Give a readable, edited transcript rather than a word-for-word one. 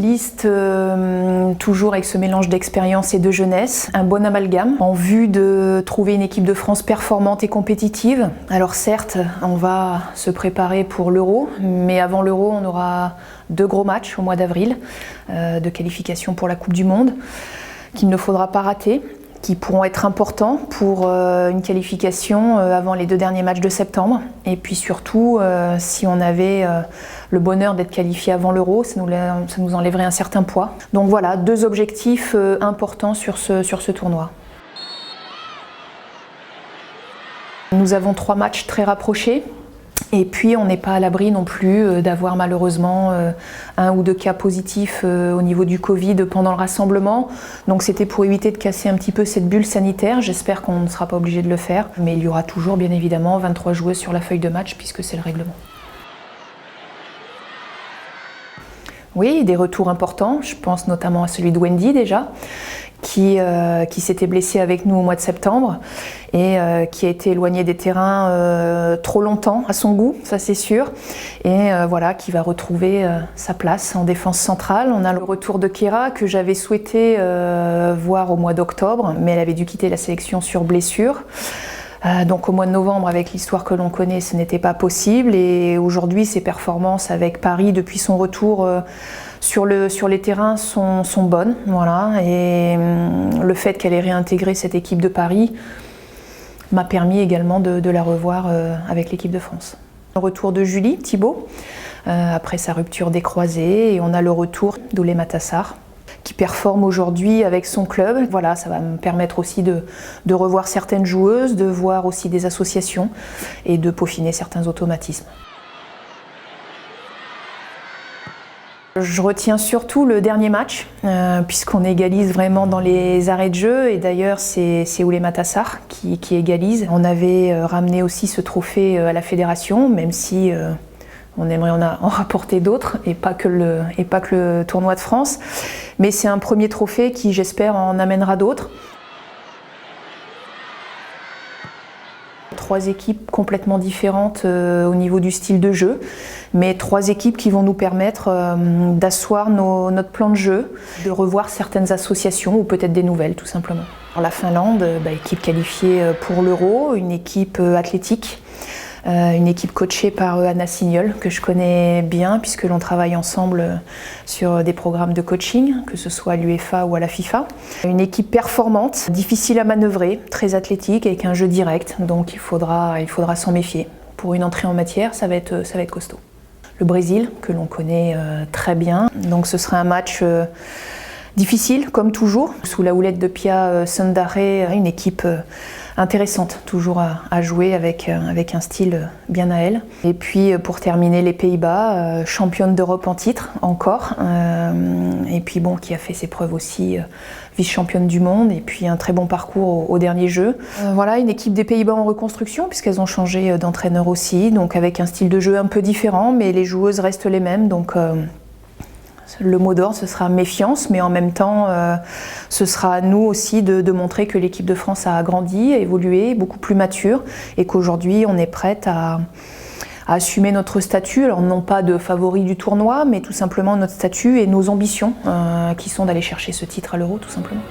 liste toujours avec ce mélange d'expérience et de jeunesse, un bon amalgame en vue de trouver une équipe de France performante et compétitive. Alors certes, on va se préparer pour l'Euro, mais avant l'Euro, on aura 2 gros matchs au mois d'avril de qualification pour la Coupe du Monde qu'il ne faudra pas rater, qui pourront être importants pour une qualification avant les 2 derniers matchs de septembre. Et puis surtout, si on avait le bonheur d'être qualifié avant l'Euro, ça nous enlèverait un certain poids. Donc voilà, 2 objectifs importants sur ce tournoi. Nous avons 3 matchs très rapprochés. Et puis on n'est pas à l'abri non plus d'avoir malheureusement 1 ou 2 cas positifs au niveau du Covid pendant le rassemblement. Donc c'était pour éviter de casser un petit peu cette bulle sanitaire. J'espère qu'on ne sera pas obligé de le faire. Mais il y aura toujours bien évidemment 23 joueuses sur la feuille de match puisque c'est le règlement. Oui, des retours importants. Je pense notamment à celui de Wendy déjà, qui s'était blessée avec nous au mois de septembre et qui a été éloignée des terrains trop longtemps à son goût, ça c'est sûr, et voilà, qui va retrouver sa place en défense centrale. On a le retour de Kéra que j'avais souhaité voir au mois d'octobre, mais elle avait dû quitter la sélection sur blessure. Donc au mois de novembre, avec l'histoire que l'on connaît, ce n'était pas possible, et aujourd'hui ses performances avec Paris depuis son retour sur les terrains sont bonnes, voilà. Et le fait qu'elle ait réintégré cette équipe de Paris m'a permis également de la revoir avec l'équipe de France. Le retour de Julie Thibault après sa rupture des croisés, et on a le retour d'Oulé Matassar qui performe aujourd'hui avec son club. Voilà, ça va me permettre aussi de revoir certaines joueuses, de voir aussi des associations et de peaufiner certains automatismes. Je retiens surtout le dernier match, puisqu'on égalise vraiment dans les arrêts de jeu, et d'ailleurs c'est Oulé Matassar qui égalise. On avait ramené aussi ce trophée à la fédération, même si on aimerait en rapporter d'autres, et pas que le tournoi de France. Mais c'est un premier trophée qui, j'espère, en amènera d'autres. 3 équipes complètement différentes au niveau du style de jeu, mais 3 équipes qui vont nous permettre d'asseoir notre plan de jeu, de revoir certaines associations ou peut-être des nouvelles tout simplement. Alors, la Finlande, équipe qualifiée pour l'Euro, une équipe athlétique, une équipe coachée par Anna Signol, que je connais bien puisque l'on travaille ensemble sur des programmes de coaching, que ce soit à l'UEFA ou à la FIFA. Une équipe performante, difficile à manœuvrer, très athlétique, avec un jeu direct, donc il faudra s'en méfier. Pour une entrée en matière, ça va être costaud. Le Brésil, que l'on connaît très bien, donc ce sera un match difficile, comme toujours, sous la houlette de Pia Sundhage, une équipe intéressante, toujours à jouer avec un style bien à elle. Et puis pour terminer, les Pays-Bas, championne d'Europe en titre encore, et puis bon, qui a fait ses preuves aussi, vice-championne du monde, et puis un très bon parcours au dernier jeu. Voilà, une équipe des Pays-Bas en reconstruction, puisqu'elles ont changé d'entraîneur aussi, donc avec un style de jeu un peu différent, mais les joueuses restent les mêmes, donc le mot d'ordre, ce sera méfiance, mais en même temps, ce sera à nous aussi de montrer que l'équipe de France a grandi, a évolué, beaucoup plus mature, et qu'aujourd'hui, on est prête à assumer notre statut, alors non pas de favori du tournoi, mais tout simplement notre statut et nos ambitions, qui sont d'aller chercher ce titre à l'Euro, tout simplement.